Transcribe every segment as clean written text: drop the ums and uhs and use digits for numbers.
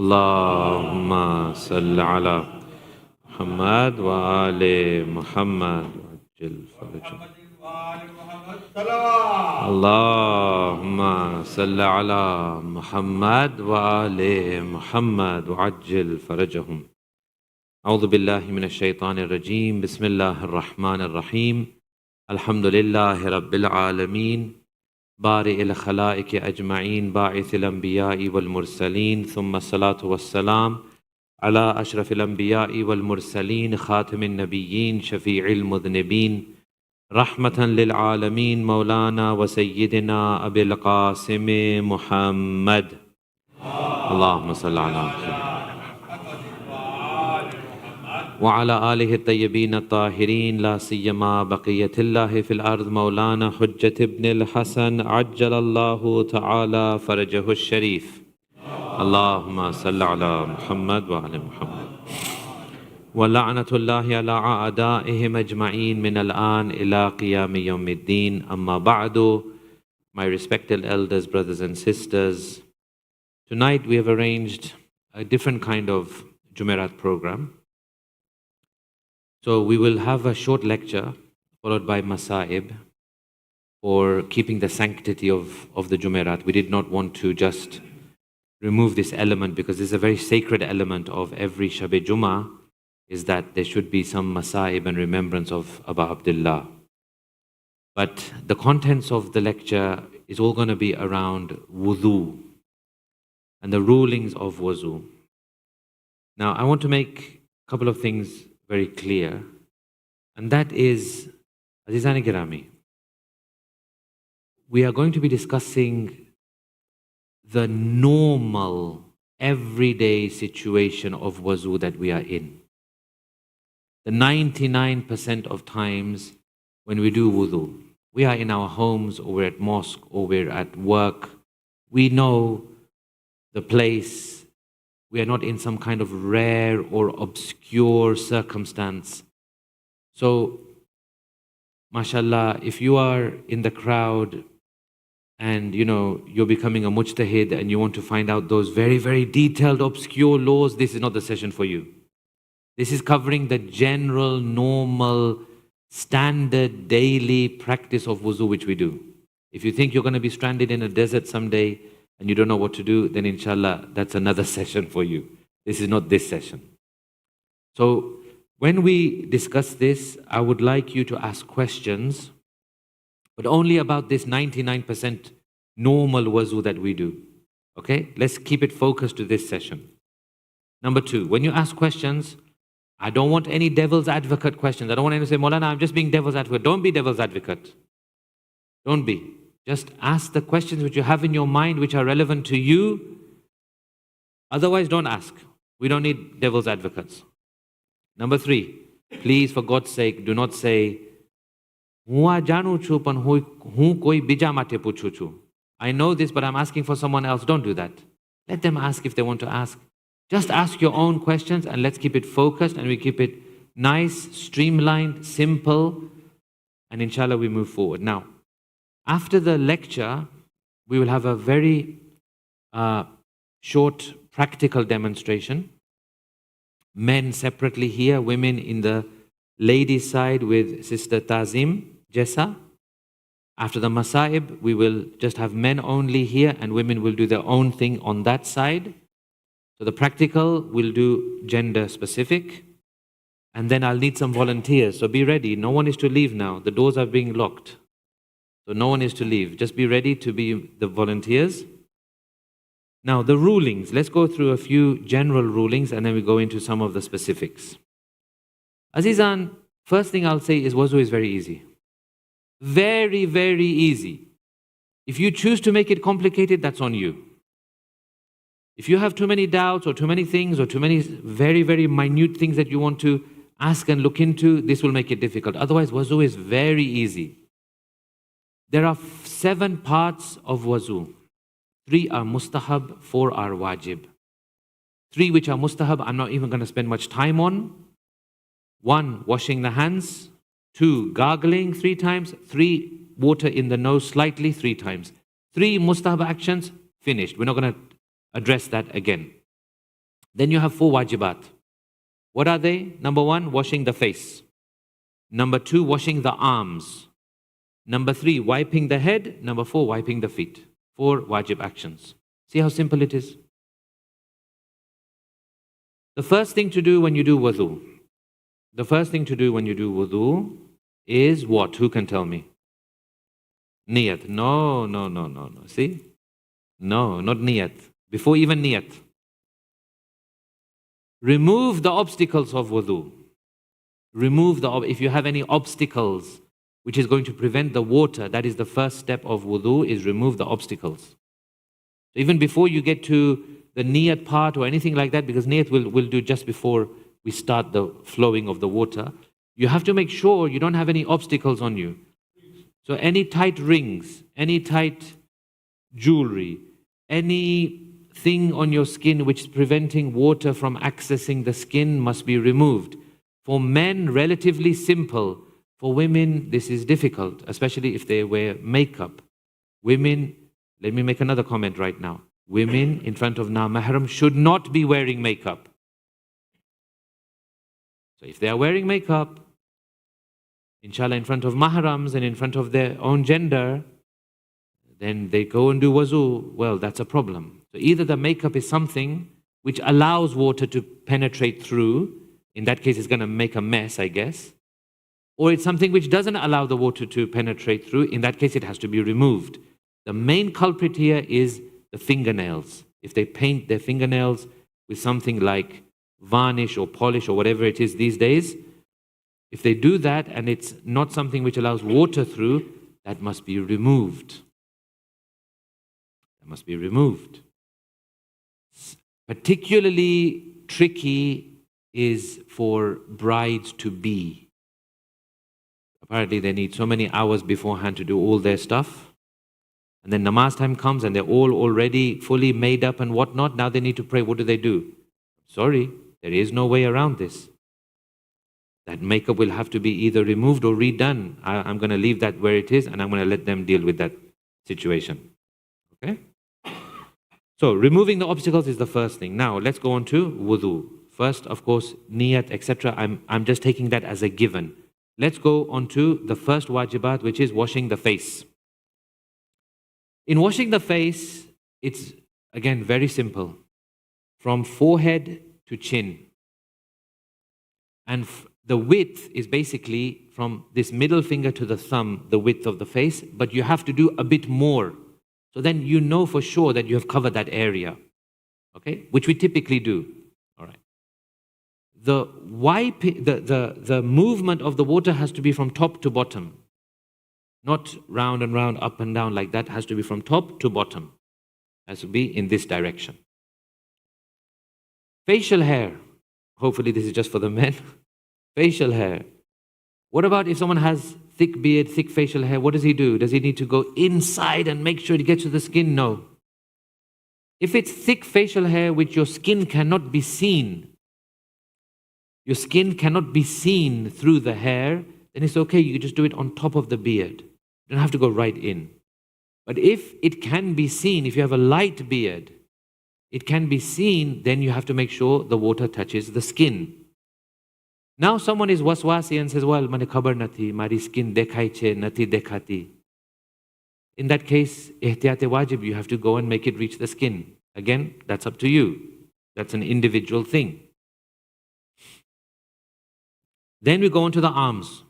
Allahumma salli ala Muhammad wa ali Muhammad wajil farajahum. Allahumma salli ala Muhammad wa ali Muhammad wajil farajahum. A'udhu billahi minash shaitanir rajim. Bismillahir rahmanir rahim. Alhamdulillahi rabbil alameen. بارئ الخلائق أجمعين باعث الأنبياء والمرسلين ثم الصلاة والسلام على أشرف الأنبياء والمرسلين خاتم النبيين شفيع المذنبين رحمة للعالمين مولانا وسيدنا أبي القاسم محمد اللهم صل على محمد وعلى آله الطيبين الطاهرين لا سيما بقية الله في الأرض مولانا حجة ابن الحسن عجل الله تعالى فرجه الشريف اللهم صل على محمد وعلى محمد ولعنة الله على أعدائهم أجمعين من الآن إلى قيام يوم الدين أما بعد. My respected elders, brothers and sisters, tonight we have arranged a different kind of Jumerat program. So we will have a short lecture followed by Masaib for keeping the sanctity of the Jumerat. We did not want to just remove this element because this is a very sacred element of every Shab-e Jummah, is that there should be some Masaib and remembrance of Abu Abdullah. But the contents of the lecture is all going to be around Wudhu and the rulings of Wudhu. Now I want to make a couple of things very clear, and that is, Azizani Girami, we are going to be discussing the normal, everyday situation of wuzu that we are in. The 99% of times when we do wudu, we are in our homes or we're at mosque or we're at work, we know the place. We are not in some kind of rare or obscure circumstance. So, mashallah, if you are in the crowd and you're becoming a mujtahid and you want to find out those very, very detailed, obscure laws, this is not the session for you. This is covering the general, normal, standard, daily practice of wuzu which we do. If you think you're going to be stranded in a desert someday, and you don't know what to do, then inshallah, that's another session for you. This is not this session. So when we discuss this, I would like you to ask questions, but only about this 99% normal wuzu that we do. Okay? Let's keep it focused to this session. Number two, when you ask questions, I don't want any devil's advocate questions. I don't want anyone to say, Maulana, I'm just being devil's advocate. Don't be devil's advocate. Don't be. Just ask the questions which you have in your mind which are relevant to you. Otherwise, don't ask. We don't need devil's advocates. Number three, please, for God's sake, do not say, I know this, but I'm asking for someone else. Don't do that. Let them ask if they want to ask. Just ask your own questions and let's keep it focused and we keep it nice, streamlined, simple, and inshallah we move forward. Now, after the lecture, we will have a very short practical demonstration. Men separately here, women in the ladies' side with Sister Tazim, Jessa. After the Masaib, we will just have men only here and women will do their own thing on that side. So the practical, we'll do gender specific. And then I'll need some volunteers. So be ready. No one is to leave now. The doors are being locked. So no one is to leave. Just be ready to be the volunteers. Now the rulings. Let's go through a few general rulings and then we go into some of the specifics. Azizan, first thing I'll say is wuzu is very easy. Very, very easy. If you choose to make it complicated, that's on you. If you have too many doubts or too many things or too many very, very minute things that you want to ask and look into, this will make it difficult. Otherwise, wuzu is very easy. There are 7 parts of wuzu. 3 are mustahab, 4 are wajib. 3 which are mustahab, I'm not even going to spend much time on. 1, washing the hands. 2, gargling 3 times. 3, water in the nose slightly 3 times. 3 mustahab actions, finished. We're not going to address that again. Then you have 4 wajibat. What are they? Number 1, washing the face. Number 2, washing the arms. Number 3, wiping the head. Number 4, wiping the feet. 4 wajib actions. See how simple it is? The first thing to do when you do wudhu, is what? Who can tell me? Niyat. No. See? No, not niyat. Before even niyat. Remove the obstacles of wudhu. If you have any obstacles which is going to prevent the water, that is the first step of wudhu, is remove the obstacles. Even before you get to the niyat part or anything like that, because niyat will do just before we start the flowing of the water, you have to make sure you don't have any obstacles on you. So any tight rings, any tight jewelry, anything on your skin which is preventing water from accessing the skin must be removed. For men, relatively simple. For women, this is difficult, especially if they wear makeup. Women, let me make another comment right now. Women in front of na-mahram should not be wearing makeup. So if they are wearing makeup, inshallah, in front of mahrams and in front of their own gender, then they go and do wuzu, well, that's a problem. So either the makeup is something which allows water to penetrate through, in that case it's going to make a mess, I guess, or it's something which doesn't allow the water to penetrate through, in that case it has to be removed. The main culprit here is the fingernails. If they paint their fingernails with something like varnish or polish or whatever it is these days, if they do that and it's not something which allows water through, that must be removed. That must be removed. Particularly tricky is for brides to be. Apparently they need so many hours beforehand to do all their stuff. And then namaz time comes and they're all already fully made up and whatnot. Now they need to pray. What do? Sorry, there is no way around this. That makeup will have to be either removed or redone. I'm going to leave that where it is and I'm going to let them deal with that situation. Okay? So removing the obstacles is the first thing. Now let's go on to wudhu. First, of course, niyat, etc. I'm just taking that as a given. Let's go on to the first wajibat, which is washing the face. In washing the face, it's again very simple. From forehead to chin. And the width is basically from this middle finger to the thumb, the width of the face, but you have to do a bit more. So then you know for sure that you have covered that area. Okay? Which we typically do. All right. The movement of the water has to be from top to bottom. Not round and round, up and down like that. It has to be from top to bottom. It has to be in this direction. Facial hair. Hopefully this is just for the men. Facial hair. What about if someone has thick beard, thick facial hair? What does he do? Does he need to go inside and make sure it gets to the skin? No. If it's thick facial hair which your skin cannot be seen, your skin cannot be seen through the hair, then it's okay. You just do it on top of the beard. You don't have to go right in. But if it can be seen, if you have a light beard, it can be seen, then you have to make sure the water touches the skin. Now someone is waswasi and says, well, mane khabar nathi, mari skin dekhai che, nathi dekhati. In that case, ihtiyat wajib, you have to go and make it reach the skin. Again, that's up to you. That's an individual thing. Then we go on to the arms.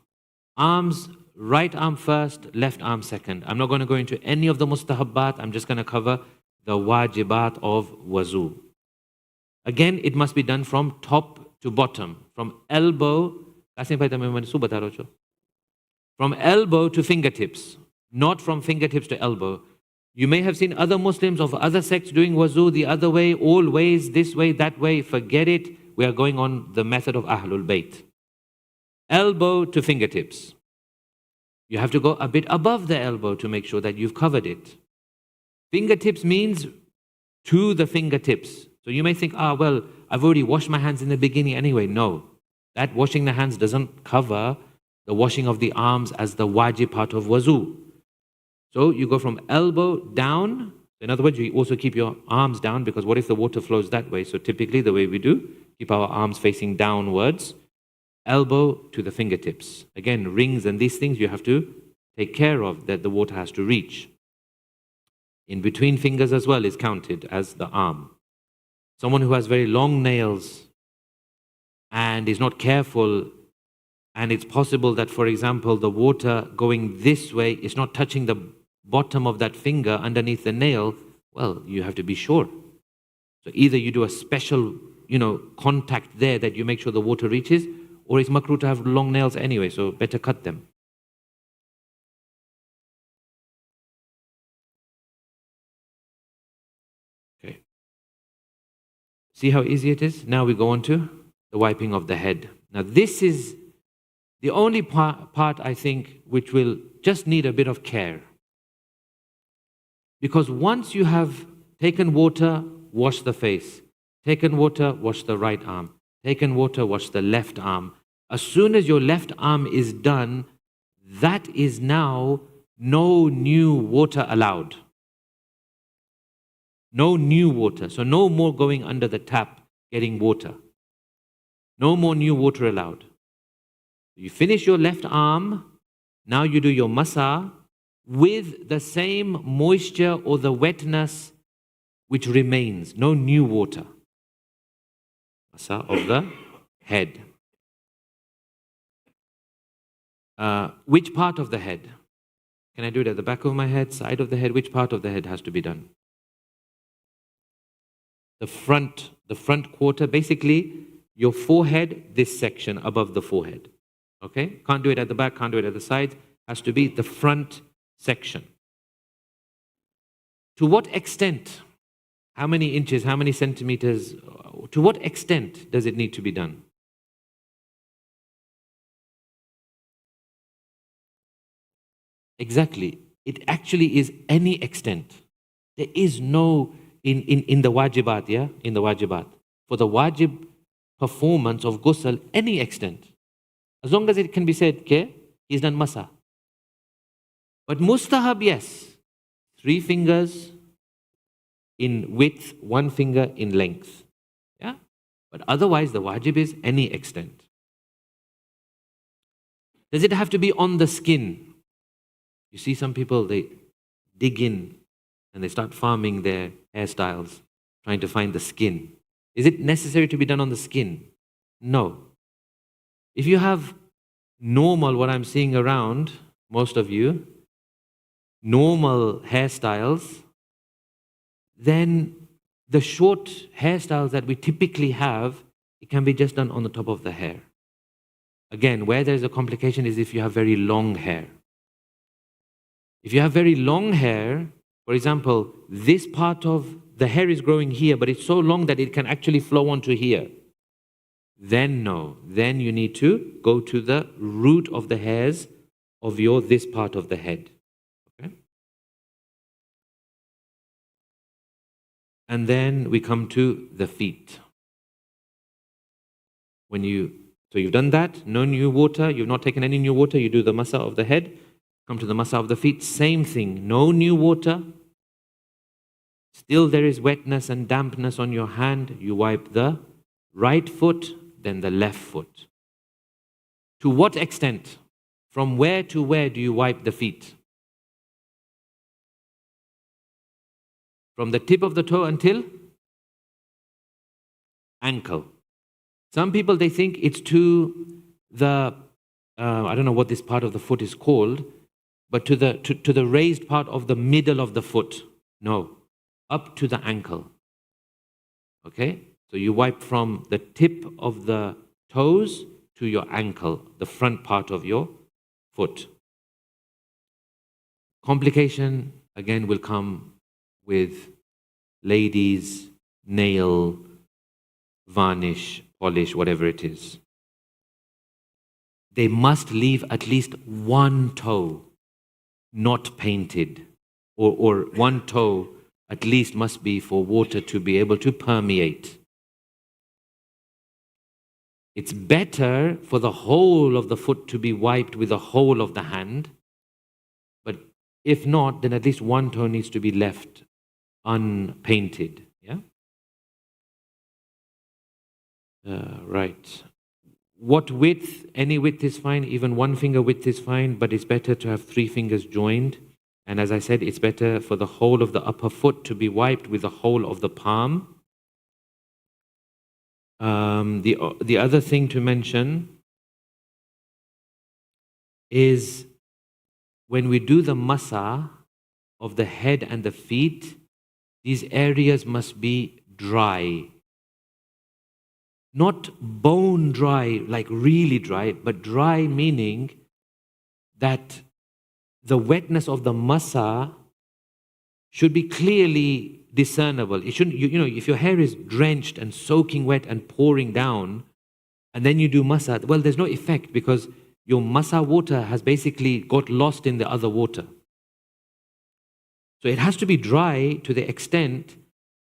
Arms, right arm first, left arm second. I'm not going to go into any of the mustahabbat. I'm just going to cover the wajibat of wuzu. Again, it must be done from top to bottom. From elbow to fingertips. Not from fingertips to elbow. You may have seen other Muslims of other sects doing wuzu the other way, all ways, this way, that way. Forget it. We are going on the method of Ahlul-bayt. Elbow to fingertips. You have to go a bit above the elbow to make sure that you've covered it. Fingertips means to the fingertips. So you may think, well, I've already washed my hands in the beginning anyway. No, that washing the hands doesn't cover the washing of the arms as the wajib part of wuzu. So you go from elbow down, In other words, you also keep your arms down, because what if the water flows that way? So typically the way we do, keep our arms facing downwards, elbow to the fingertips. Again, rings and these things you have to take care of, that the water has to reach. In between fingers as well is counted as the arm. Someone who has very long nails and is not careful, and it's possible that, for example, the water going this way is not touching the bottom of that finger underneath the nail, well, you have to be sure. So either you do a special, contact there that you make sure the water reaches, or it's makruh to have long nails anyway, so better cut them. Okay. See how easy it is? Now we go on to the wiping of the head. Now this is the only part I think which will just need a bit of care. Because once you have taken water, wash the face. Taken water, wash the right arm. Taken water, wash the left arm. As soon as your left arm is done, that is now no new water allowed. No new water. So no more going under the tap getting water. No more new water allowed. You finish your left arm, now you do your masa with the same moisture or the wetness which remains. No new water. Masa of the head. Which part of the head? Can I do it at the back of my head, side of the head? Which part of the head has to be done? The front quarter, basically your forehead, this section above the forehead. Okay? Can't do it at the back, can't do it at the sides. Has to be the front section. To what extent? How many inches, how many centimeters? To what extent does it need to be done? Exactly. It actually is any extent. There is no, in the wajibat, yeah? In the wajibat. For the wajib performance of ghusl, any extent. As long as it can be said, okay, he's done masa. But mustahab, yes. 3 fingers in width, 1 finger in length. Yeah? But otherwise, the wajib is any extent. Does it have to be on the skin? You see some people, they dig in and they start farming their hairstyles, trying to find the skin. Is it necessary to be done on the skin? No. If you have normal, what I'm seeing around, most of you, normal hairstyles, then the short hairstyles that we typically have, it can be just done on the top of the hair. Again, where there's a complication is if you have very long hair. If you have very long hair, for example, this part of the hair is growing here, but it's so long that it can actually flow onto here. Then no, then you need to go to the root of the hairs of this part of the head. Okay? And then we come to the feet. So you've done that, no new water, you've not taken any new water, you do the masa of the head, come to the masa of the feet, same thing, no new water. Still there is wetness and dampness on your hand, you wipe the right foot, then the left foot. To what extent? From where to where do you wipe the feet? From the tip of the toe until ankle. Some people, they think it's to the, I don't know what this part of the foot is called, but to the raised part of the middle of the foot. No, up to the ankle. Okay? So you wipe from the tip of the toes to your ankle, the front part of your foot. Complication, again, will come with ladies, nail, varnish, polish, whatever it is. They must leave at least one toe not painted, or one toe at least must be for water to be able to permeate. It's better for the whole of the foot to be wiped with the whole of the hand, but if not, then at least one toe needs to be left unpainted. Yeah? Right. What width? Any width is fine. Even 1 finger width is fine, but it's better to have 3 fingers joined. And as I said, it's better for the whole of the upper foot to be wiped with the whole of the palm. The other thing to mention is when we do the masa of the head and the feet, these areas must be dry. Not bone dry, like really dry, but dry meaning that the wetness of the masa should be clearly discernible. It shouldn't, you know, if your hair is drenched and soaking wet and pouring down, and then you do masa, well, there's no effect because your masa water has basically got lost in the other water. So it has to be dry to the extent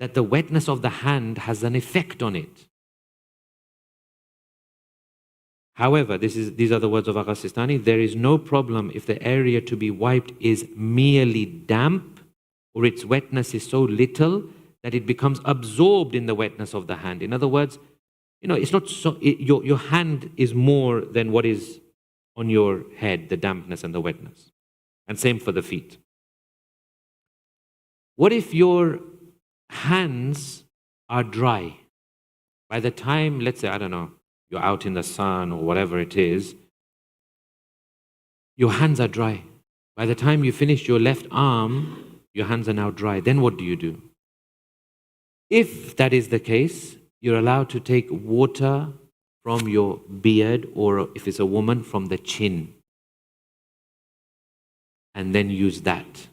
that the wetness of the hand has an effect on it. However, these are the words of Agha Sistani, there is no problem if the area to be wiped is merely damp or its wetness is so little that it becomes absorbed in the wetness of the hand. In other words, you know, it's not so, your hand is more than what is on your head, the dampness and the wetness. And same for the feet. What if your hands are dry? By the time, let's say, I don't know, you're out in the sun or whatever it is, your hands are dry. By the time you finish your left arm, your hands are now dry. Then what do you do? If that is the case, you're allowed to take water from your beard, or if it's a woman, from the chin, and then use that.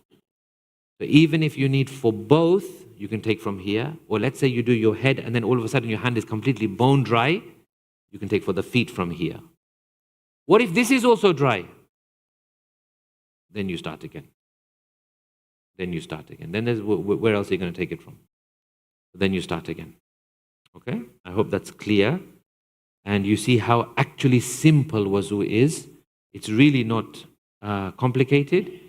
So even if you need for both, you can take from here. Or let's say you do your head and then all of a sudden your hand is completely bone dry, you can take for the feet from here. What if this is also dry? Then you start again. Then you start again. Then there's, where else are you going to take it from? Then you start again. Okay? I hope that's clear. And you see how actually simple wuzu is. It's really not complicated.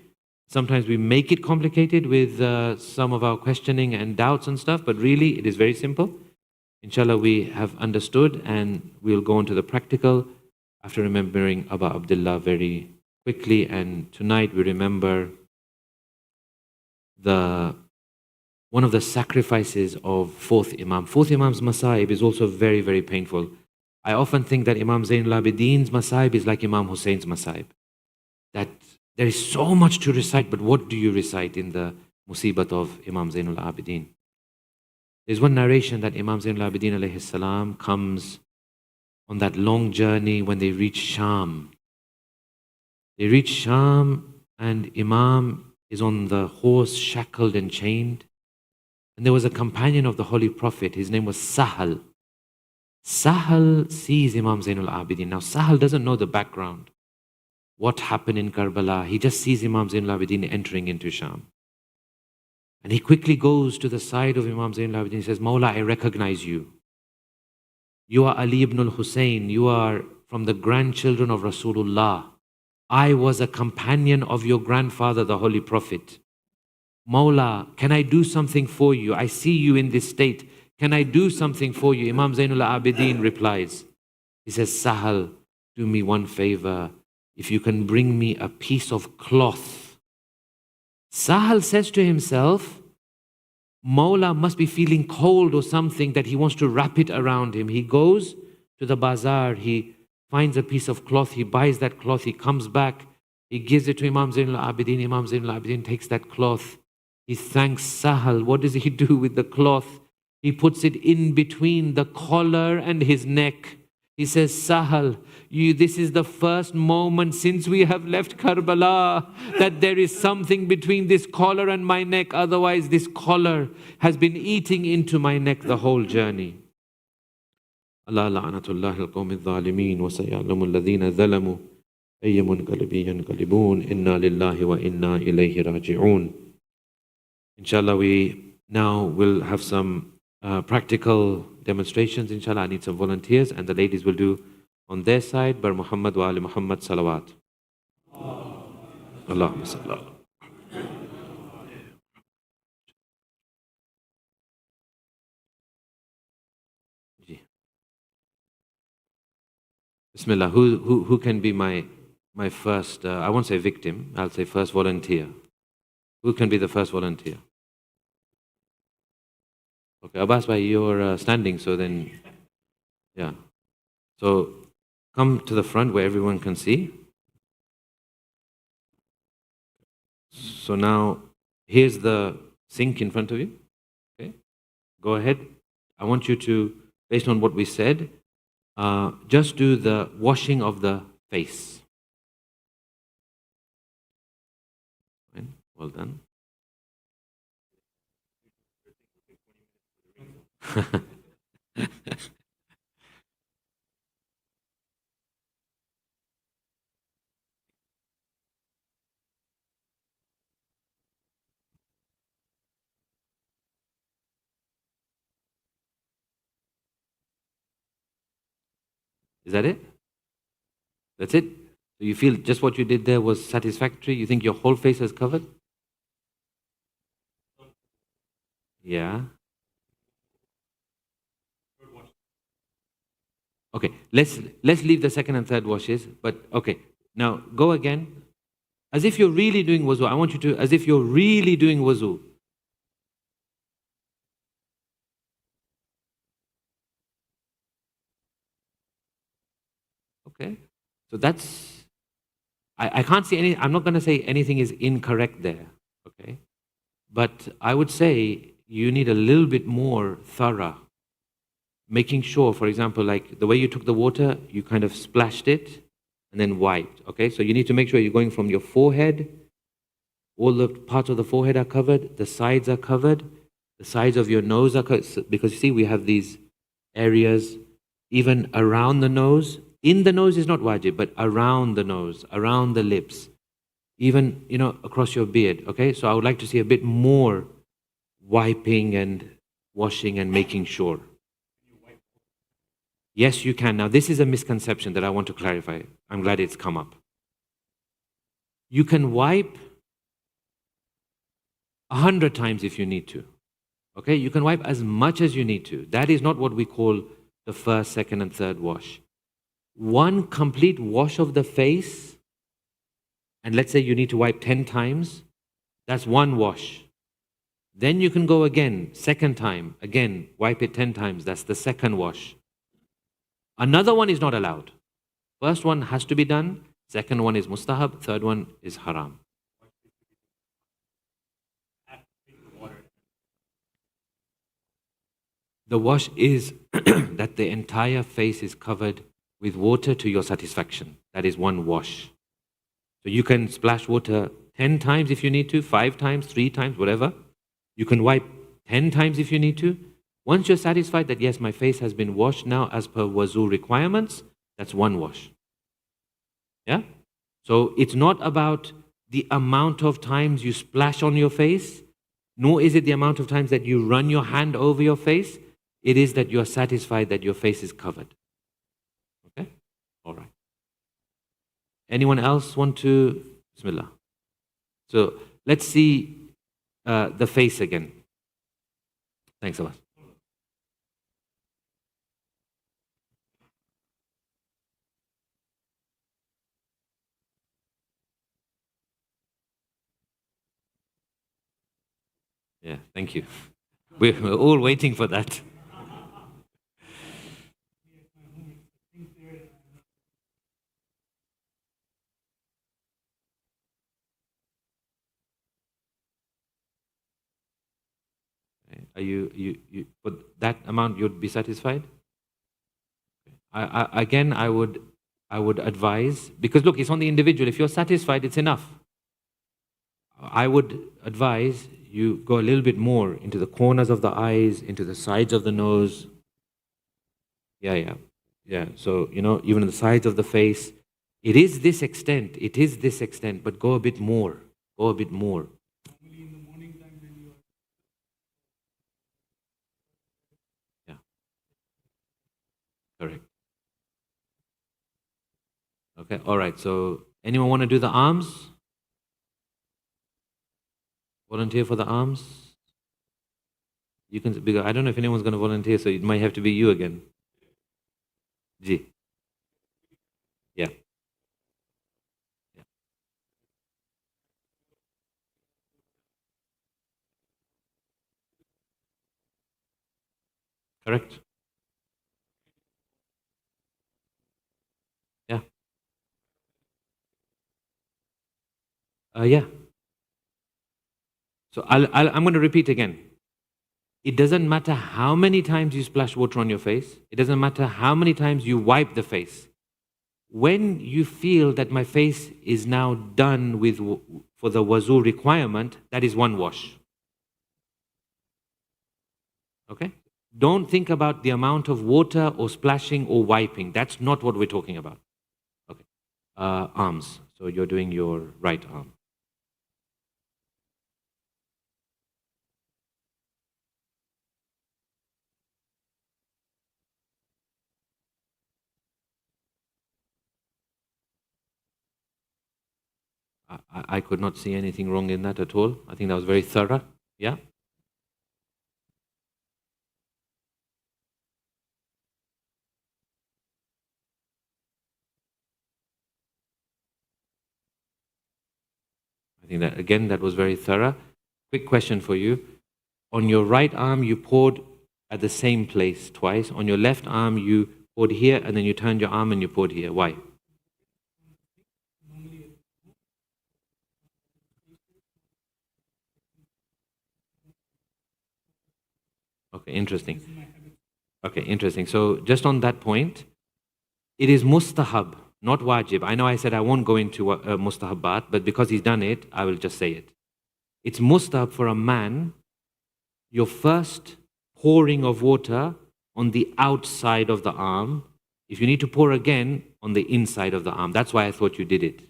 Sometimes we make it complicated with some of our questioning and doubts and stuff, but really it is very simple. Inshallah, we have understood, and we'll go on to the practical after remembering Abu Abdullah very quickly. And tonight we remember one of the sacrifices of fourth Imam. Fourth Imam's Masaib is also very, very painful. I often think that Imam Zain al-Abidin's Masaib is like Imam Hussein's Masaib. That there is so much to recite, but what do you recite in the Musibat of Imam Zain al-Abidin? There's one narration that Imam Zain al-Abidin alayhi salam comes on that long journey when they reach Sham. They reach Sham and Imam is on the horse, shackled and chained. And there was a companion of the Holy Prophet, his name was Sahal. Sahal sees Imam Zain al-Abidin. Now Sahal doesn't know the background. What happened in Karbala? He just sees Imam Zain al-Abidin entering into Sham. And he quickly goes to the side of Imam Zain al-Abidin. He says, Mawla, I recognize you. You are Ali ibn al-Hussein. You are from the grandchildren of Rasulullah. I was a companion of your grandfather, the Holy Prophet. Mawla, can I do something for you? I see you in this state. Can I do something for you? Imam Zain al-Abidin replies. He says, Sahal, do me one favor. If you can bring me a piece of cloth. Sahal says to himself, Mawla must be feeling cold or something that he wants to wrap it around him. He goes to the bazaar, he finds a piece of cloth, he buys that cloth, he comes back, he gives it to Imam Zain al-Abidin. Imam Zain al-Abidin takes that cloth. He thanks Sahal. What does he do with the cloth? He puts it in between the collar and his neck. He says, Sahal, this is the first moment since we have left Karbala that there is something between this collar and my neck. Otherwise, this collar has been eating into my neck the whole journey. Allah la'anatullah al-qawmi al-zalimin wa sayalamu alladhina zalamu ayya munqalibin yanqalibun inna lillahi wa inna ilayhi raji'un. Inshallah, we now will have some practical demonstrations. Inshallah, I need some volunteers, and the ladies will do on their side, Bar Muhammad wa Ali Muhammad salawat. Allahumma sallallahu. Bismillah. Who can be my first, I won't say victim, I'll say first volunteer. Who can be the first volunteer? Okay, Abbas, bhai, you're standing, so then, yeah. So come to the front where everyone can see. So now, here's the sink in front of you. Okay, go ahead. I want you to, based on what we said, just do the washing of the face. Right? Well done. Is that it? That's it? So you feel just what you did there was satisfactory? You think your whole face is covered? Yeah. Okay, let's leave the second and third washes, but okay. Now go again. As if you're really doing wuzu. I want you to, as if you're really doing wuzu. Okay. So that's, I can't see any, I'm not going to say anything is incorrect there. Okay. But I would say you need a little bit more thorough. Making sure, for example, like the way you took the water, you kind of splashed it and then wiped. Okay. So you need to make sure you're going from your forehead, all the parts of the forehead are covered, the sides are covered, the sides of your nose are covered. Because you see, we have these areas even around the nose. In the nose is not wajib, but around the nose, around the lips, even, across your beard. Okay, so I would like to see a bit more wiping and washing and making sure. Yes, you can. Now, this is a misconception that I want to clarify. I'm glad it's come up. You can wipe 100 times if you need to. Okay, you can wipe as much as you need to. That is not what we call the first, second, and third wash. One complete wash of the face, and let's say you need to wipe 10 times, that's one wash. Then you can go again, second time, again, wipe it 10 times, that's the second wash. Another one is not allowed. First one has to be done, second one is mustahab, third one is haram. The wash is that the entire face is covered with water to your satisfaction. That is one wash. So you can splash water 10 times if you need to, 5 times, 3 times, whatever. You can wipe 10 times if you need to. Once you're satisfied that, yes, my face has been washed now as per wuzu requirements, that's one wash. Yeah? So it's not about the amount of times you splash on your face, nor is it the amount of times that you run your hand over your face. It is that you're satisfied that your face is covered. Okay? All right. Anyone else want to? Bismillah. So let's see the face again. Thanks, Abbas. Yeah, thank you. We're all waiting for that. Are you for that amount you'd be satisfied? Again, I would advise, because look, it's on the individual. If you're satisfied, it's enough. I would advise you go a little bit more into the corners of the eyes, into the sides of the nose. Yeah. So, even the sides of the face. It is this extent, but go a bit more. Go a bit more. Yeah, correct. Okay, all right. So, anyone want to do the arms? Volunteer for the arms? You can, because I don't know if anyone's going to volunteer, so it might have to be you again. Ji. Yeah. Yeah. Correct. Yeah. Yeah. So I'm going to repeat again. It doesn't matter how many times you splash water on your face. It doesn't matter how many times you wipe the face. When you feel that my face is now done with for the wuzu requirement, that is one wash. Okay? Don't think about the amount of water or splashing or wiping. That's not what we're talking about. Okay. Arms. So you're doing your right arm. I could not see anything wrong in that at all. I think that was very thorough. Yeah? I think that, again, that was very thorough. Quick question for you. On your right arm, you poured at the same place twice. On your left arm, you poured here, and then you turned your arm and you poured here. Why? Okay, interesting. Okay, interesting. So just on that point, it is mustahab, not wajib. I know I said I won't go into mustahabat, but because he's done it, I will just say it. It's mustahab for a man, your first pouring of water on the outside of the arm. If you need to pour again, on the inside of the arm. That's why I thought you did it.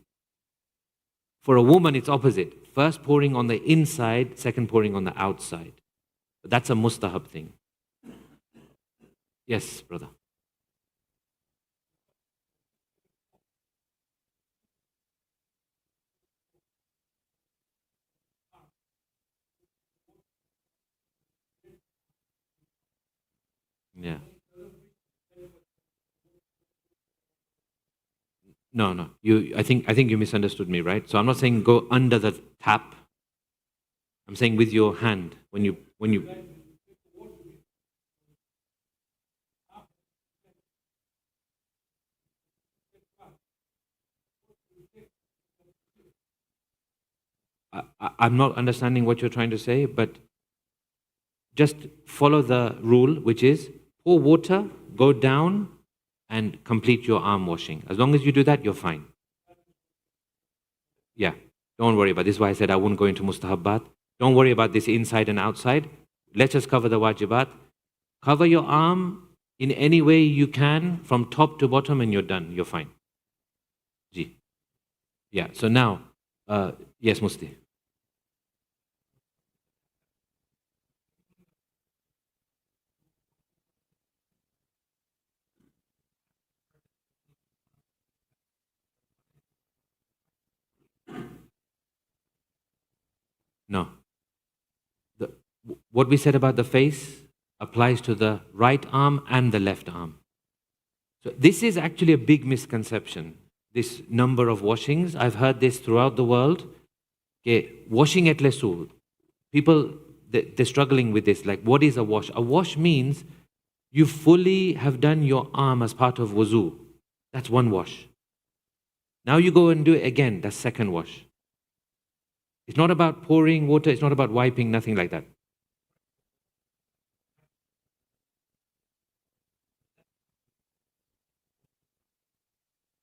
For a woman, it's opposite. First pouring on the inside, second pouring on the outside. But that's a mustahab thing. Yes, brother. Yeah. No, no. I think you misunderstood me, right? So I'm not saying go under the tap. I'm saying with your hand when you. I'm not understanding what you're trying to say, but just follow the rule, which is pour water, go down, and complete your arm washing. As long as you do that, you're fine. Yeah. Don't worry about this. This is why I said I wouldn't go into mustahabbat. Don't worry about this inside and outside. Let's just cover the wajibat. Cover your arm in any way you can from top to bottom, and you're done. You're fine. Ji. Yeah. So now, yes, Musti. No. The, what we said about the face applies to the right arm and the left arm. So this is actually a big misconception. This number of washings, I've heard this throughout the world. Okay, washing at lesu. People, they're struggling with this. Like, what is a wash? A wash means you fully have done your arm as part of wuzu. That's one wash. Now you go and do it again. That's second wash. It's not about pouring water. It's not about wiping, nothing like that.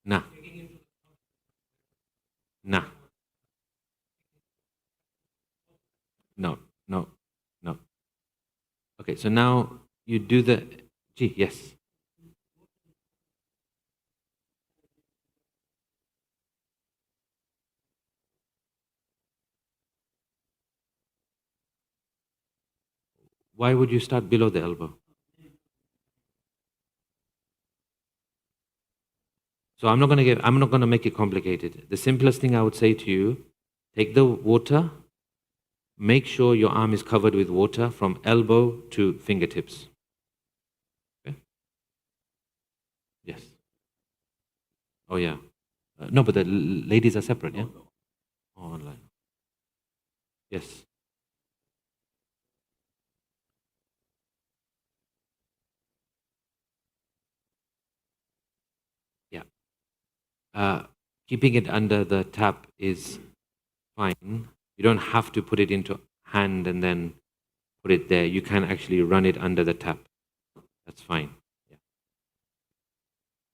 Nah. Nah. No. No. No. Okay, so now you do the. Gee, yes. Why would you start below the elbow? So I'm not going to make it complicated. The simplest thing I would say to you, take the water, make sure your arm is covered with water from elbow to fingertips. Okay? Yes. Oh yeah. No, but the ladies are separate, yeah? Oh, online. Yes. Yeah. Keeping it under the tap is fine. You don't have to put it into hand and then put it there. You can actually run it under the tap. That's fine. Yeah.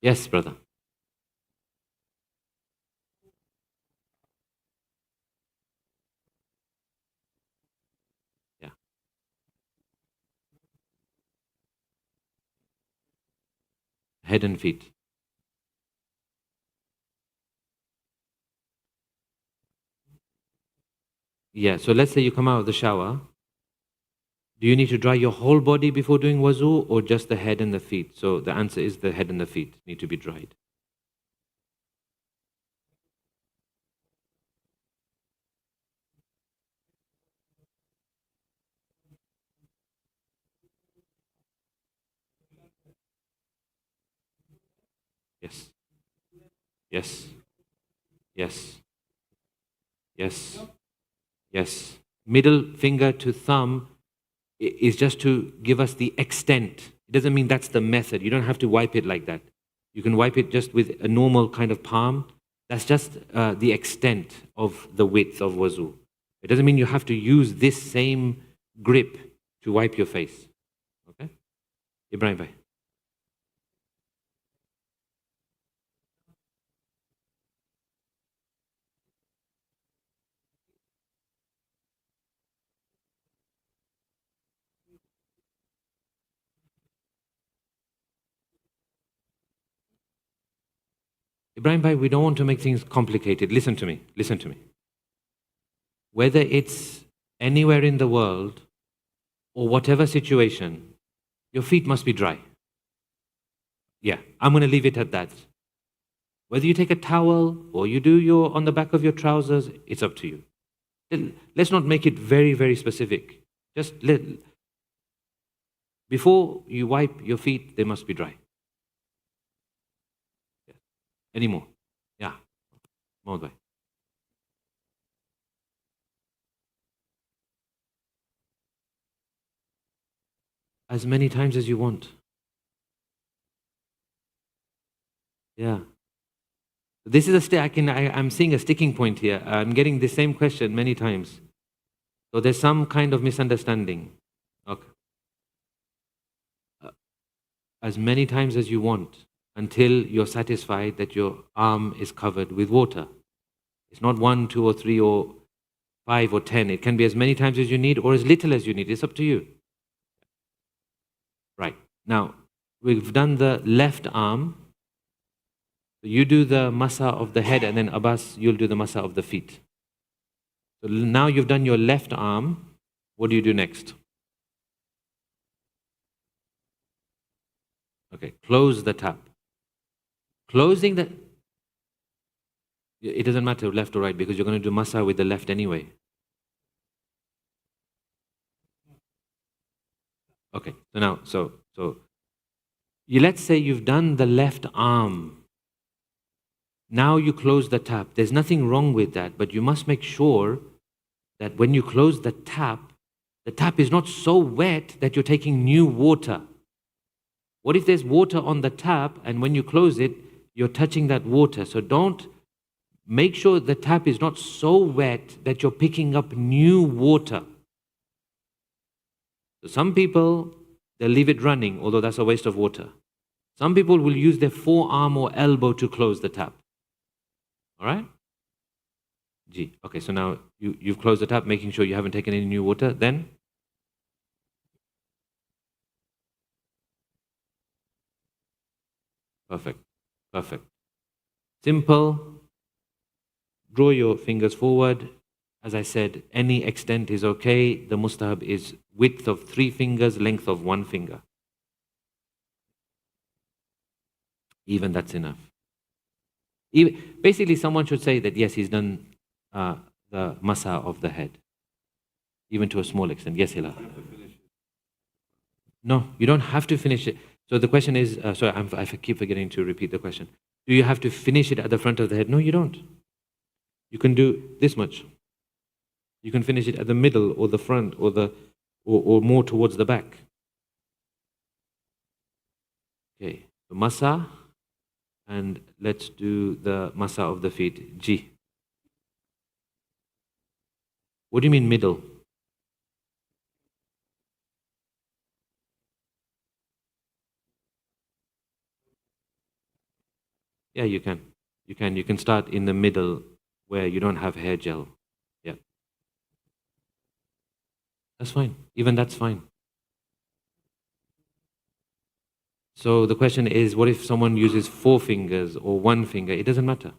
Yes, brother. Yeah. Head and feet. Yeah. So let's say you come out of the shower. Do you need to dry your whole body before doing wuzu or just the head and the feet? So the answer is the head and the feet need to be dried. Yes. Yes. Yes. Yes. Yes. Middle finger to thumb is just to give us the extent. It doesn't mean that's the method. You don't have to wipe it like that. You can wipe it just with a normal kind of palm. That's just the extent of the width of wuzu. It doesn't mean you have to use this same grip to wipe your face. Okay? Ibrahim bhai. Ibrahim bhai, we don't want to make things complicated. Listen to me. Listen to me. Whether it's anywhere in the world or whatever situation, your feet must be dry. Yeah, I'm going to leave it at that. Whether you take a towel or you do your on the back of your trousers, it's up to you. Let's not make it very, very specific. Just before you wipe your feet, they must be dry. Yeah. Any more? Yeah. More dry. As many times as you want. Yeah. This is I'm seeing a sticking point here. I'm getting the same question many times. So there's some kind of misunderstanding. Okay. As many times as you want until you're satisfied that your arm is covered with water. It's not 1, 2, or 3, or 5, or 10. It can be as many times as you need or as little as you need. It's up to you. Right. Now, we've done the left arm. You do the masa of the head, and then Abbas, you'll do the masa of the feet. So now you've done your left arm. What do you do next? Okay, close the tap. Closing the... It doesn't matter left or right because you're going to do masa with the left anyway. Okay, so let's say you've done the left arm. Now you close the tap. There's nothing wrong with that, but you must make sure that when you close the tap is not so wet that you're taking new water. What if there's water on the tap and when you close it, you're touching that water? So don't make sure the tap is not so wet that you're picking up new water. So some people, they'll leave it running, although that's a waste of water. Some people will use their forearm or elbow to close the tap. All right? Gee. Okay, so now you've closed the tap, making sure you haven't taken any new water. Then? Perfect. Perfect. Simple. Draw your fingers forward. As I said, any extent is okay. The mustahab is width of 3 fingers, length of 1 finger. Even that's enough. Basically, someone should say that, yes, he's done the masa of the head. Even to a small extent. Yes, Hila. No, you don't have to finish it. So the question is, sorry, I keep forgetting to repeat the question. Do you have to finish it at the front of the head? No, you don't. You can do this much. You can finish it at the middle or the front or more towards the back. Okay, the masa, and let's do the masa of the feet. G. What do you mean middle? Yeah, you can. You can start in the middle where you don't have hair gel. Yeah. That's fine. Even that's fine. So the question is, what if someone uses 4 fingers or 1 finger? It doesn't matter.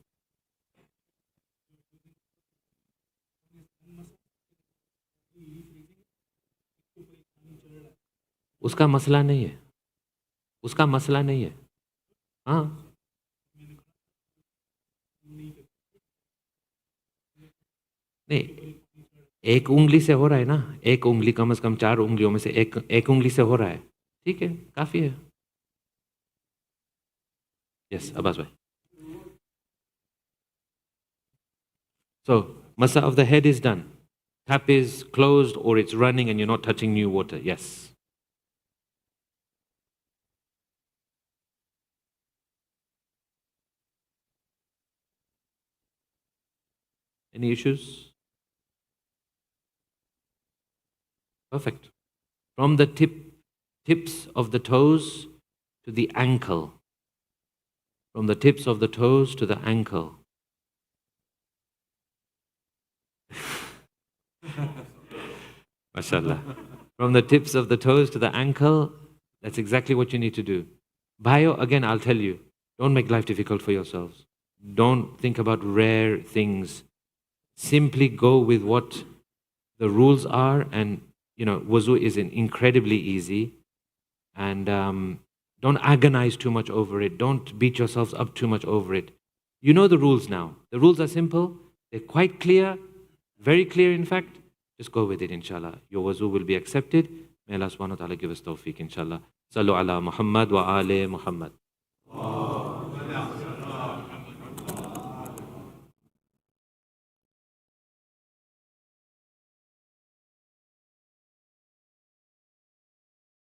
उसका मसला नहीं है. उसका मसला नहीं है. हाँ. नहीं, एक उंगली से हो रहा है ना. एक उंगली कम से कम 4 उंगलियों में से एक उंगली से हो रहा है. ठीक है, काफी है. Yes, Abbas bhai. So, masa of the head is done. Tap is closed or it's running and you're not touching new water. Yes. Any issues? Perfect. From the tips of the toes to the ankle. From the tips of the toes to the ankle. MashaAllah. From the tips of the toes to the ankle, that's exactly what you need to do. Bhayo, again, I'll tell you, don't make life difficult for yourselves. Don't think about rare things. Simply go with what the rules are, and wuzu is incredibly easy. And don't agonize too much over it. Don't beat yourselves up too much over it. You know the rules now. The rules are simple. They're quite clear, very clear in fact. Just go with it, inshallah. Your wuzu will be accepted. May Allah subhanahu wa ta'ala give us tawfiq, inshallah. Sallu ala Muhammad wa ali Muhammad.